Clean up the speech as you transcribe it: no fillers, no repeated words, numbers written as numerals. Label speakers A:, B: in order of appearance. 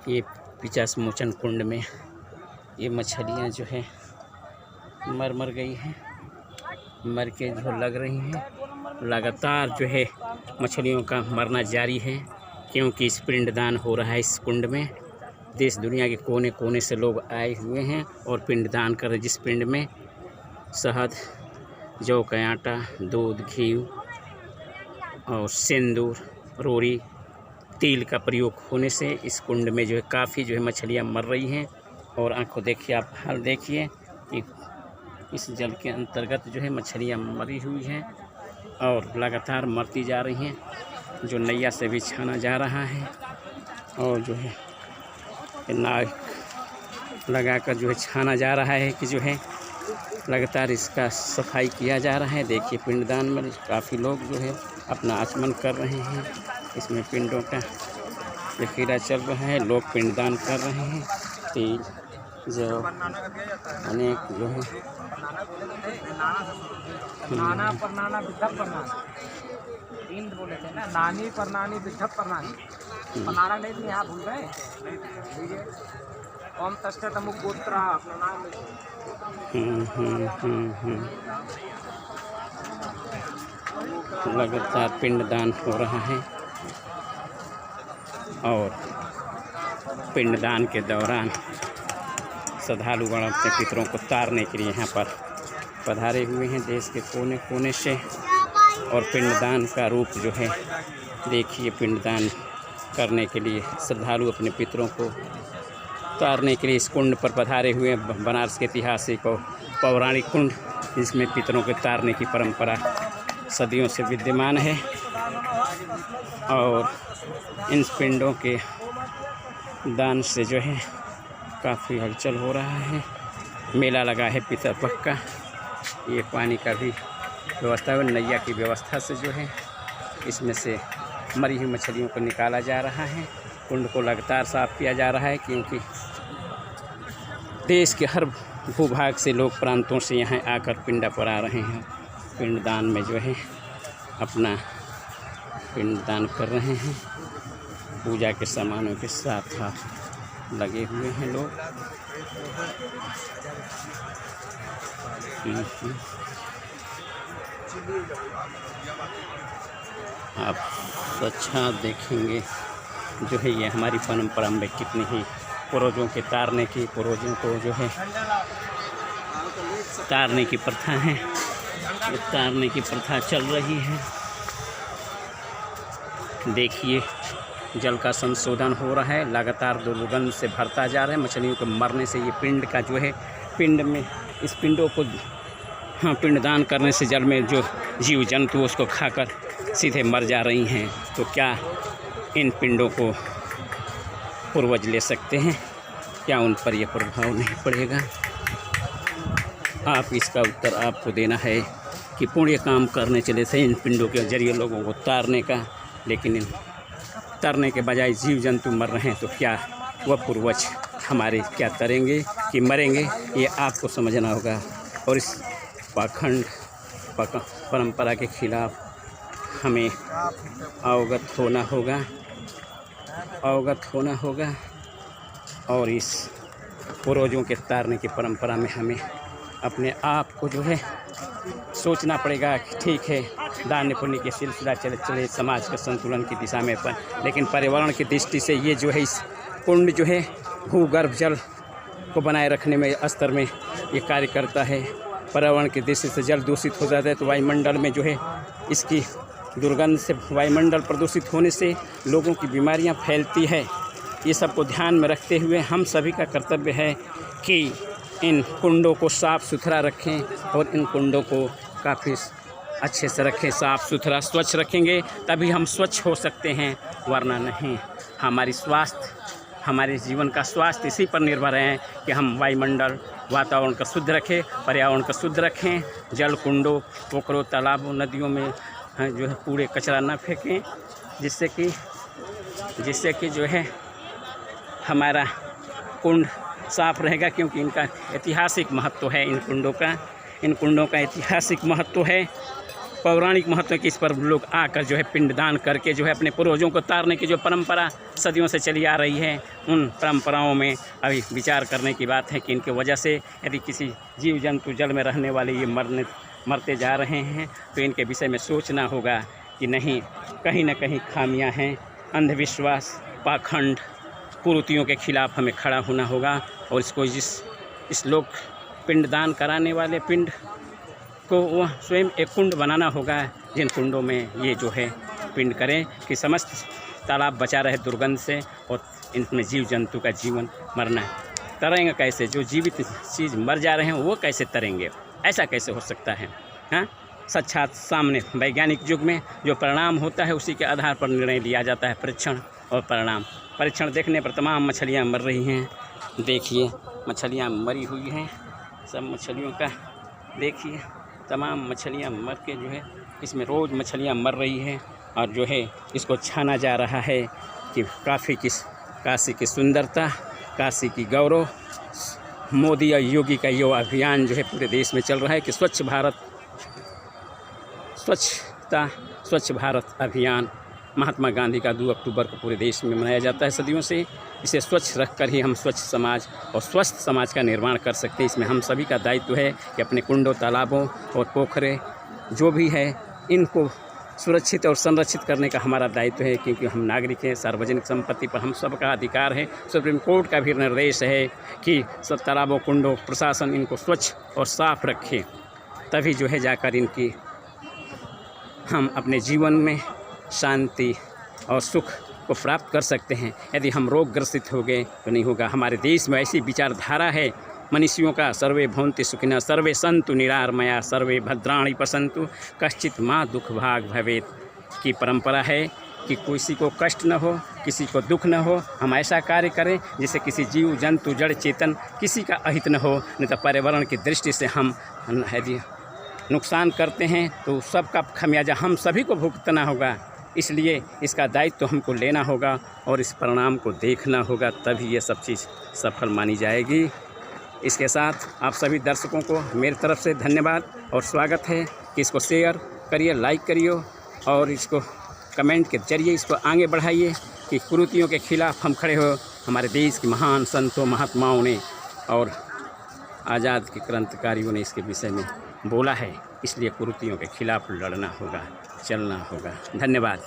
A: ये पिचास मोचन कुंड में ये मछलियाँ जो है मर गई हैं, मर के जो लग रही हैं। लगातार जो है मछलियों का मरना जारी है, क्योंकि इस पिंडदान हो रहा है इस कुंड में। देश दुनिया के कोने कोने से लोग आए हुए हैं और पिंडदान कर रहे, जिस पिंड में शहद, जौ का आटा, दूध, घी और सिंदूर, रोरी, तिल का प्रयोग होने से इस कुंड में जो है काफ़ी जो है मछलियाँ मर रही हैं। और आंखों देखिए, आप हाल देखिए कि इस जल के अंतर्गत जो है मछलियाँ मरी हुई हैं और लगातार मरती जा रही हैं। जो नैया से भी छाना जा रहा है और जो है नाव लगाकर जो है छाना जा रहा है कि जो है लगातार इसका सफाई किया जा रहा है। देखिए पिंडदान में काफ़ी लोग जो है अपना आचमन कर रहे हैं। इसमें पिंडों का प्रक्रिया चल रहा है, लोग पिंडदान कर रहे हैं। तिल, जौ, अनेक जो है
B: नाना पर नाना बिद्धप पर नाना, तीन बोले थे ना, नानी पर नानी बिद्धप पर नानी, पर नाना नहीं थे, यहाँ भूल गए। ओम तस्ते तमुक गोत्रा अपना नाम
A: लगातार पिंडदान हो रहा है और पिंडदान के दौरान श्रद्धालुगण अपने पितरों को तारने के लिए यहाँ पर पधारे हुए हैं देश के कोने कोने से। और पिंडदान का रूप जो है देखिए, पिंडदान करने के लिए श्रद्धालु अपने पितरों को तारने के लिए इस कुंड पर पधारे हुए हैं। बनारस के ऐतिहासिक और पौराणिक कुंड, जिसमें पितरों के तारने की परंपरा सदियों से विद्यमान है। और इन पिंडों के दान से जो है काफ़ी हलचल हो रहा है। मेला लगा है पितर पक्ष का। ये पानी का भी व्यवस्था है, नैया की व्यवस्था से जो है इसमें से मरी हुई मछलियों को निकाला जा रहा है। कुंड को लगातार साफ किया जा रहा है, क्योंकि देश के हर भूभाग से लोग प्रांतों से यहाँ आकर पिंडा पर आ रहे हैं। पिंडदान में जो है अपना पिंडदान कर रहे हैं। पूजा के सामानों के साथ लगे हुए हैं लोग। आप अच्छा देखेंगे जो है ये हमारी परंपरा में कितनी ही पूर्वजों के तारने की, पूर्वजों को जो है तारने की प्रथा है, ये तारने की प्रथा चल रही है। देखिए जल का संशोधन हो रहा है, लगातार दुर्गंध से भरता जा रहा है। मछलियों के मरने से ये पिंड का जो है, पिंड में इस पिंडों को पिंडदान करने से जल में जो जीव जंतु उसको खाकर सीधे मर जा रही हैं। तो क्या इन पिंडों को पूर्वज ले सकते हैं? क्या उन पर यह प्रभाव नहीं पड़ेगा? आप इसका उत्तर आपको देना है कि पुण्य काम करने चले थे इन पिंडों के जरिए लोगों को तारने का, लेकिन इन तरने के बजाय जीव जंतु मर रहे हैं। तो क्या वह पूर्वज हमारे क्या करेंगे कि मरेंगे? ये आपको समझना होगा। और इस पाखंड परंपरा के खिलाफ हमें अवगत होना होगा और इस पूर्वजों के तारने की परंपरा में हमें अपने आप को जो है सोचना पड़ेगा कि ठीक है, दान पुण्य के सिलसिला चले समाज के संतुलन की दिशा में, लेकिन पर्यावरण की दृष्टि से ये जो है इस कुंड जो है भूगर्भ जल को बनाए रखने में स्तर में ये कार्य करता है। पर्यावरण की दृष्टि से जल दूषित हो जाता है तो वायुमंडल में जो है इसकी दुर्गंध से वायुमंडल प्रदूषित होने से लोगों की बीमारियां फैलती है। ये सब को ध्यान में रखते हुए हम सभी का कर्तव्य है कि इन कुंडों को साफ़ सुथरा रखें और इन कुंडों को काफ़ी अच्छे से रखें, साफ़ सुथरा स्वच्छ रखेंगे तभी हम स्वच्छ हो सकते हैं, वरना नहीं। हमारे जीवन का स्वास्थ्य इसी पर निर्भर है कि हम वायुमंडल वातावरण का शुद्ध रखें, पर्यावरण का शुद्ध रखें, जल कुंडों, पोखरों, तालाबों, नदियों में जो है कूड़े कचरा ना फेंकें, जिससे कि जो है हमारा कुंड साफ रहेगा। क्योंकि इनका ऐतिहासिक महत्व है, इन कुंडों का ऐतिहासिक महत्व है। पौराणिक महत्व की इस पर लोग आकर जो है पिंडदान करके जो है अपने पूर्वजों को तारने की जो परंपरा सदियों से चली आ रही है, उन परंपराओं में अभी विचार करने की बात है कि इनकी वजह से यदि किसी जीव जंतु जल में रहने वाले ये मरते जा रहे हैं तो इनके विषय में सोचना होगा कि नहीं, कहीं ना कहीं खामियां हैं। अंधविश्वास, पाखंड, कुरीतियों के खिलाफ हमें खड़ा होना होगा और इसको इस लोग पिंडदान कराने वाले पिंड को वह स्वयं एक कुंड बनाना होगा, जिन कुंडों में ये जो है पिंड करें कि समस्त तालाब बचा रहे दुर्गंध से और इनमें जीव जंतु का जीवन मरना तरेंगे कैसे? जो जीवित चीज़ मर जा रहे हैं वो कैसे तरेंगे? ऐसा कैसे हो सकता है? हाँ, साक्षात सामने वैज्ञानिक युग में जो परिणाम होता है उसी के आधार पर निर्णय लिया जाता है। परीक्षण और परिणाम। परीक्षण देखने पर तमाम मछलियाँ मर रही हैं। देखिए मछलियाँ मरी हुई हैं, सब मछलियों का देखिए, तमाम मछलियाँ मर के जो है इसमें रोज़ मछलियाँ मर रही है और जो है इसको छाना जा रहा है कि काशी की सुंदरता, काशी की गौरव। मोदी और योगी का ये अभियान जो है पूरे देश में चल रहा है कि स्वच्छ भारत अभियान। महात्मा गांधी का 2 अक्टूबर को पूरे देश में मनाया जाता है सदियों से। इसे स्वच्छ रखकर ही हम स्वच्छ समाज और स्वस्थ समाज का निर्माण कर सकते हैं। इसमें हम सभी का दायित्व है कि अपने कुंडों, तालाबों और पोखरे जो भी है इनको सुरक्षित और संरक्षित करने का हमारा दायित्व है, क्योंकि हम नागरिक हैं। सार्वजनिक संपत्ति पर हम सबका अधिकार है। सुप्रीम कोर्ट का भी निर्देश है कि सब तालाबों, कुंडों, प्रशासन इनको स्वच्छ और साफ रखे, तभी जो है जाकर इनकी हम अपने जीवन में शांति और सुख को प्राप्त कर सकते हैं। यदि हम रोग ग्रसित हो गए तो नहीं होगा। हमारे देश में ऐसी विचारधारा है मनुष्यों का, सर्वे भवन्ति सुखिनः सर्वे सन्तु निरामया सर्वे भद्राणि पश्यन्तु कश्चित् मा दुख भाग भवेत् की परंपरा है कि किसी को कष्ट न हो, किसी को दुख न हो। हम ऐसा कार्य करें जिससे किसी जीव जंतु जड़ चेतन किसी का अहित न हो। नहीं तो पर्यावरण की दृष्टि से हम यदि नुकसान करते हैं तो सबका खमियाजा हम सभी को भुगतना होगा। इसलिए इसका दायित्व हमको लेना होगा और इस परिणाम को देखना होगा, तभी ये सब चीज़ सफल मानी जाएगी। इसके साथ आप सभी दर्शकों को मेरी तरफ से धन्यवाद और स्वागत है कि इसको शेयर करिए, लाइक करिए और इसको कमेंट के जरिए इसको आगे बढ़ाइए कि कुरीतियों के खिलाफ हम खड़े हो। हमारे देश के महान संतों, महात्माओं ने और आज़ाद के क्रांतिकारियों ने इसके विषय में बोला है। इसलिए कुरीतियों के खिलाफ लड़ना होगा, चलना होगा। धन्यवाद।